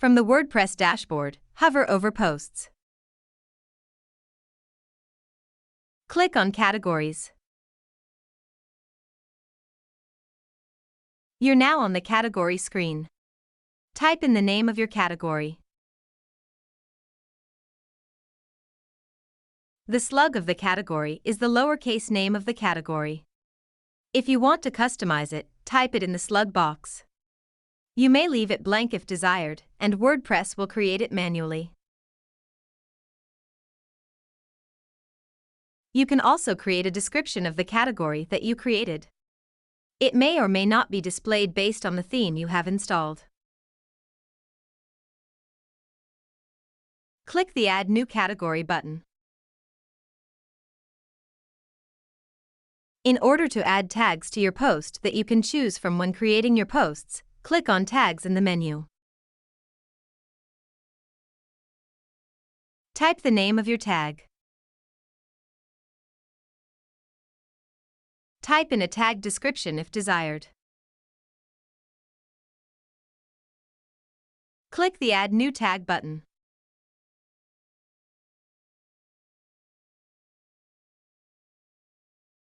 From the WordPress dashboard, hover over Posts. Click on Categories. You're now on the category screen. Type in the name of your category. The slug of the category is the lowercase name of the category. If you want to customize it, type it in the slug box. You may leave it blank if desired, and WordPress will create it manually. You can also create a description of the category that you created. It may or may not be displayed based on the theme you have installed. Click the Add New Category button. In order to add tags to your post that you can choose from when creating your posts, click on Tags in the menu. Type the name of your tag. Type in a tag description if desired. Click the Add New Tag button.